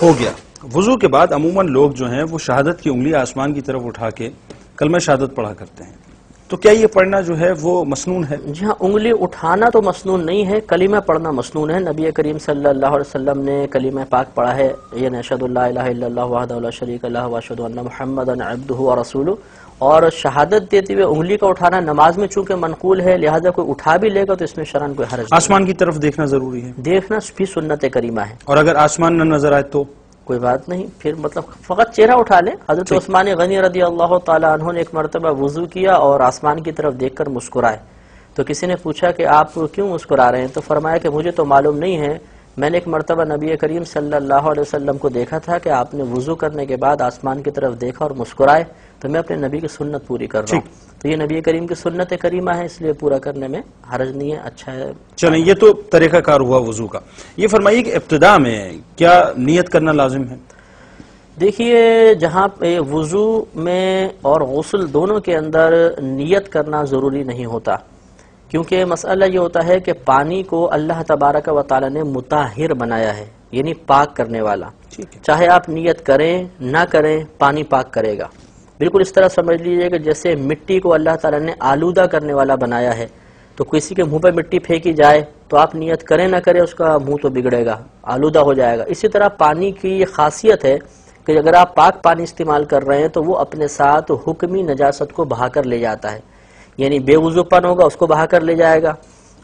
ہو گیا۔ وضو کے بعد عموماً لوگ جو ہیں وہ شہادت کی انگلی آسمان کی طرف اٹھا کے کلمہ شہادت پڑھا کرتے ہیں، تو کیا یہ پڑھنا جو ہے وہ مسنون ہے؟ جی ہاں، انگلی اٹھانا تو مسنون نہیں ہے، کلمہ پڑھنا مسنون ہے۔ نبی کریم صلی اللہ علیہ وسلم نے کلمہ پاک پڑھا ہے، یہ اشہد لا الہ الا اللہ وحدہ لا شریک لہ واشہد ان محمدا عبدہ ورسولہ، اور شہادت دیتے ہوئے انگلی کا اٹھانا نماز میں چونکہ منقول ہے، لہذا کوئی اٹھا بھی لے گا تو اس میں شرعاً کوئی حرج نہیں۔ آسمان کی طرف دیکھنا ضروری ہے؟ دیکھنا بھی سنت کریمہ ہے، اور اگر آسمان نہ نظر آئے تو کوئی بات نہیں، پھر مطلب فقط چہرہ اٹھا لے۔ حضرت عثمان غنی رضی اللہ تعالیٰ عنہ نے ایک مرتبہ وضو کیا اور آسمان کی طرف دیکھ کر مسکرائے، تو کسی نے پوچھا کہ آپ کیوں مسکرا رہے ہیں؟ تو فرمایا کہ مجھے تو معلوم نہیں ہے، میں نے ایک مرتبہ نبی کریم صلی اللہ علیہ وسلم کو دیکھا تھا کہ آپ نے وضو کرنے کے بعد آسمان کی طرف دیکھا اور مسکرائے، تو میں اپنے نبی کی سنت پوری کر رہا ہوں۔ تو یہ نبی کریم کی سنت کریمہ ہے، اس لیے پورا کرنے میں حرج نہیں ہے، اچھا ہے۔ چلیں، یہ تو طریقہ کار ہوا وضو کا۔ یہ فرمائیے کہ ابتداء میں کیا نیت کرنا لازم ہے؟ دیکھیے، جہاں پہ وضو میں اور غسل دونوں کے اندر نیت کرنا ضروری نہیں ہوتا، کیونکہ مسئلہ یہ ہوتا ہے کہ پانی کو اللہ تبارک و تعالی نے مطہر بنایا ہے، یعنی پاک کرنے والا۔ چاہے آپ نیت کریں نہ کریں، پانی پاک کرے گا۔ بالکل اس طرح سمجھ لیجئے کہ جیسے مٹی کو اللہ تعالی نے آلودہ کرنے والا بنایا ہے، تو کسی کے منہ پہ مٹی پھینکی جائے تو آپ نیت کریں نہ کریں، اس کا منہ تو بگڑے گا، آلودہ ہو جائے گا۔ اسی طرح پانی کی یہ خاصیت ہے کہ اگر آپ پاک پانی استعمال کر رہے ہیں تو وہ اپنے ساتھ حکمی نجاست کو بہا کر لے جاتا ہے، یعنی بے وضو پن ہوگا اس کو بہا کر لے جائے گا،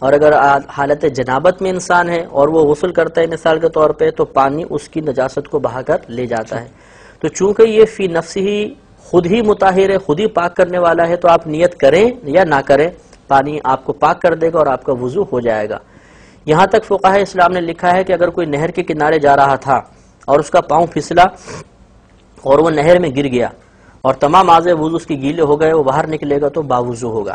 اور اگر حالت جنابت میں انسان ہے اور وہ غسل کرتا ہے مثال کے طور پہ، تو پانی اس کی نجاست کو بہا کر لے جاتا ہے۔ تو چونکہ یہ فی نفس ہی خود ہی مطہر ہے، خود ہی پاک کرنے والا ہے، تو آپ نیت کریں یا نہ کریں، پانی آپ کو پاک کر دے گا اور آپ کا وضو ہو جائے گا۔ یہاں تک فقہائے اسلام نے لکھا ہے کہ اگر کوئی نہر کے کنارے جا رہا تھا اور اس کا پاؤں پھسلا اور وہ نہر میں گر گیا اور تمام اعضاء وضو اس کی گیلے ہو گئے، وہ باہر نکلے گا تو باوضو ہوگا۔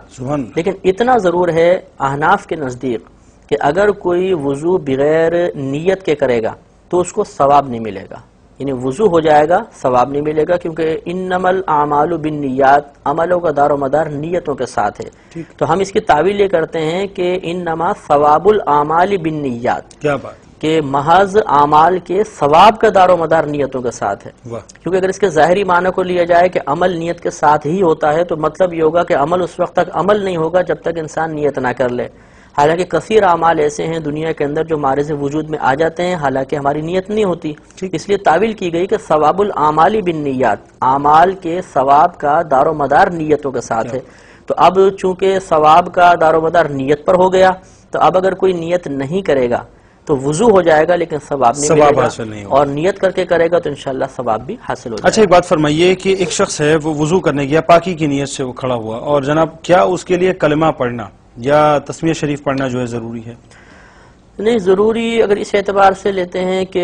لیکن اتنا ضرور ہے احناف کے نزدیک کہ اگر کوئی وضو بغیر نیت کے کرے گا تو اس کو ثواب نہیں ملے گا، یعنی وضو ہو جائے گا، ثواب نہیں ملے گا، کیونکہ انما الاعمال بالنیات، عملوں کا دار و مدار نیتوں کے ساتھ ہے۔ تو ہم اس کی تعویل یہ کرتے ہیں کہ انما ثواب الاعمال بالنیات، کیا بات کہ محض اعمال کے ثواب کا دار و مدار نیتوں کے ساتھ ہے۔ کیونکہ اگر اس کے ظاہری معنی کو لیا جائے کہ عمل نیت کے ساتھ ہی ہوتا ہے، تو مطلب یہ ہوگا کہ عمل اس وقت تک عمل نہیں ہوگا جب تک انسان نیت نہ کر لے۔ حالانکہ کثیر اعمال ایسے ہیں دنیا کے اندر جو معرض وجود میں آ جاتے ہیں، حالانکہ ہماری نیت نہیں ہوتی، اس لیے تعویل کی گئی کہ ثواب الاعمال بالنیات، اعمال کے ثواب کا دار و مدار نیتوں کے ساتھ ہے۔ تو اب چونکہ ثواب کا دار و مدار نیت پر ہو گیا، تو اب اگر کوئی نیت نہیں کرے گا تو وضو ہو جائے گا لیکن ثواب نہیں ملے گا، اور نیت کر کے کرے گا تو انشاءاللہ ثواب بھی حاصل ہو جائے گا۔ اچھا، ایک بات فرمائیے کہ ایک شخص ہے وہ وضو کرنے گیا، پاکی کی نیت سے وہ کھڑا ہوا، اور جناب کیا اس کے لیے کلمہ پڑھنا یا تسمیہ شریف پڑھنا جو ہے ضروری ہے؟ نہیں ضروری، اگر اس اعتبار سے لیتے ہیں کہ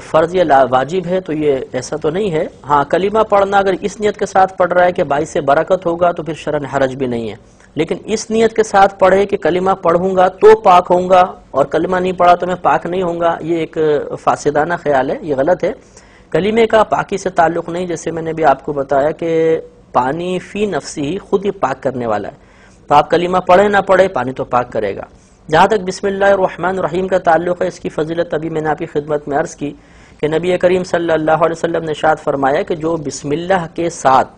فرض یا واجب ہے تو یہ ایسا تو نہیں ہے۔ ہاں، کلمہ پڑھنا اگر اس نیت کے ساتھ پڑھ رہا ہے کہ باعث برکت ہوگا تو پھر شرعاً حرج بھی نہیں ہے، لیکن اس نیت کے ساتھ پڑھے کہ کلمہ پڑھوں گا تو پاک ہوں گا اور کلمہ نہیں پڑھا تو میں پاک نہیں ہوں گا، یہ ایک فاسدانہ خیال ہے، یہ غلط ہے۔ کلمے کا پاکی سے تعلق نہیں، جیسے میں نے بھی آپ کو بتایا کہ پانی فی نفسی ہی خود ہی پاک کرنے والا ہے، تو آپ کلمہ پڑھے نہ پڑھے پانی تو پاک کرے گا۔ جہاں تک بسم اللہ الرحمن الرحیم کا تعلق ہے، اس کی فضیلت ابھی میں نے آپ کی خدمت میں عرض کی کہ نبی کریم صلی اللہ علیہ وسلم نے ارشاد فرمایا کہ جو بسم اللہ کے ساتھ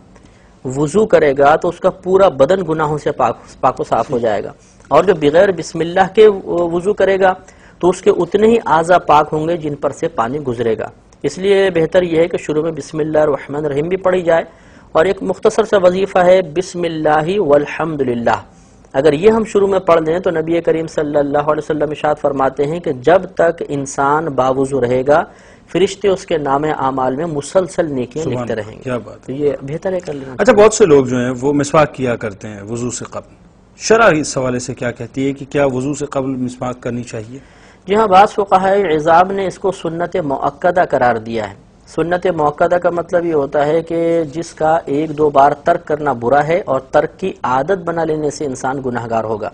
وضو کرے گا تو اس کا پورا بدن گناہوں سے پاک و صاف ہو جائے گا، اور جو بغیر بسم اللہ کے وضو کرے گا تو اس کے اتنے ہی اعضاء پاک ہوں گے جن پر سے پانی گزرے گا۔ اس لیے بہتر یہ ہے کہ شروع میں بسم اللہ الرحمن الرحیم بھی پڑھی جائے، اور ایک مختصر سا وظیفہ ہے بسم اللہ والحمدللہ، اگر یہ ہم شروع میں پڑھ دیں تو نبی کریم صلی اللہ علیہ وسلم ارشاد فرماتے ہیں کہ جب تک انسان باوضو رہے گا فرشتے اس کے نام اعمال میں مسلسل نیکیاں لکھتے رہیں گے۔ کیا بات، تو یہ بہتر ہے کر لینا۔ اچھا، بہت سے لوگ جو ہیں وہ مسواک کیا کرتے ہیں وضو سے قبل، شرع اس حوالے سے کیا کہتی ہے کہ کیا وضو سے قبل مسواک کرنی چاہیے؟ جی ہاں، بعض فقہائے عظام نے اس کو سنت مؤکدہ قرار دیا ہے۔ سنت مؤکدہ کا مطلب یہ ہوتا ہے کہ جس کا ایک دو بار ترک کرنا برا ہے اور ترک کی عادت بنا لینے سے انسان گناہگار ہوگا۔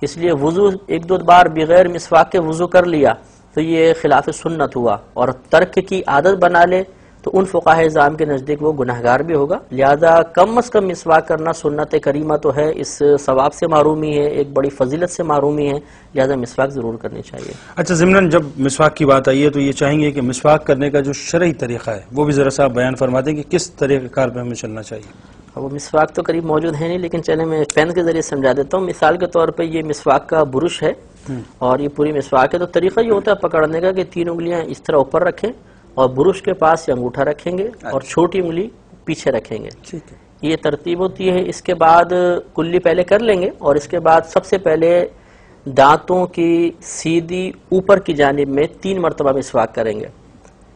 اس لیے وضو ایک دو بار بغیر مسواک کے وضو کر لیا تو یہ خلاف سنت ہوا، اور ترک کی عادت بنا لے تو ان فقہائے اعظام کے نزدیک وہ گناہگار بھی ہوگا. لہذا کم از کم مسواک کرنا سنت کریمہ تو ہے، اس ثواب سے محرومی ہے، ایک بڑی فضیلت سے محرومی ہے، لہذا مسواک ضرور کرنی چاہیے. اچھا، ضمناً جب مسواک کی بات آئی ہے تو یہ چاہیں گے کہ مسواک کرنے کا جو شرعی طریقہ ہے وہ بھی ذرا سا بیان فرما دیں کہ کس طریقہ کار پہ ہمیں چلنا چاہیے. وہ مسواک تو قریب موجود ہے نہیں، لیکن چلیں میں پین کے ذریعے سمجھا دیتا ہوں. مثال کے طور پہ یہ مسواک کا برش ہے اور یہ پوری مسواک ہے. تو طریقہ یہ ہوتا ہے پکڑنے کا کہ 3 انگلیاں اس طرح اوپر رکھیں اور برش کے پاس یہ انگوٹھا رکھیں گے اور چھوٹی انگلی پیچھے رکھیں گے. یہ ترتیب ہوتی ہے. اس کے بعد کلی پہلے کر لیں گے اور اس کے بعد سب سے پہلے دانتوں کی سیدھی اوپر کی جانب میں 3 مرتبہ مسواک کریں گے.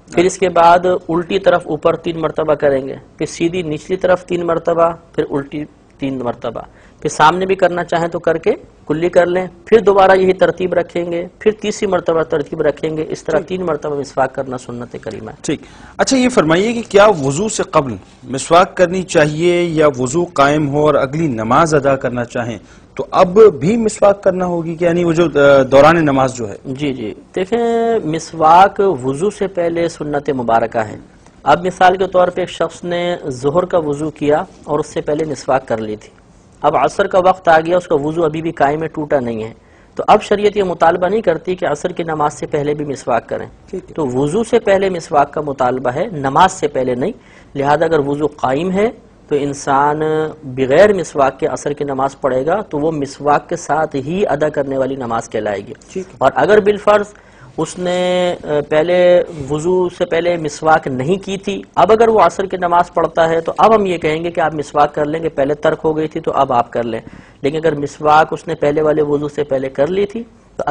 پھر اس کے بعد الٹی طرف اوپر 3 مرتبہ کریں گے، پھر سیدھی نچلی طرف 3 مرتبہ، پھر الٹی 3 مرتبہ، پھر سامنے بھی کرنا چاہیں تو کر کے کلی کر لیں. پھر دوبارہ یہی ترتیب رکھیں گے، پھر تیسری مرتبہ ترتیب رکھیں گے. اس طرح 3 مرتبہ مسواک کرنا سنت کریمہ ہے. ٹھیک. اچھا یہ فرمائیے کہ کیا وضو سے قبل مسواک کرنی چاہیے یا وضو قائم ہو اور اگلی نماز ادا کرنا چاہیں تو اب بھی مسواک کرنا ہوگی کہ یعنی وہ جو دوران نماز جو ہے؟ جی دیکھیں، مسواک وضو سے پہلے سنت مبارکہ ہے. اب مثال کے طور پہ ایک شخص نے ظہر کا وضو کیا اور اس سے پہلے مسواک کر لی تھی. اب عصر کا وقت آ گیا، اس کا وضو ابھی بھی قائم ہے، ٹوٹا نہیں ہے. تو اب شریعت یہ مطالبہ نہیں کرتی کہ عصر کی نماز سے پہلے بھی مسواک کریں. تو وضو سے پہلے مسواک کا مطالبہ ہے، نماز سے پہلے نہیں. لہذا اگر وضو قائم ہے تو انسان بغیر مسواک کے عصر کی نماز پڑھے گا تو وہ مسواک کے ساتھ ہی ادا کرنے والی نماز کہلائے گی. اور اگر بالفرض اس نے پہلے وضو سے پہلے مسواک نہیں کی تھی، اب اگر وہ عصر کی نماز پڑھتا ہے تو اب ہم یہ کہیں گے کہ آپ مسواک کر لیں گے، پہلے ترک ہو گئی تھی تو اب آپ کر لیں. لیکن اگر مسواک اس نے پہلے والے وضو سے پہلے کر لی تھی تو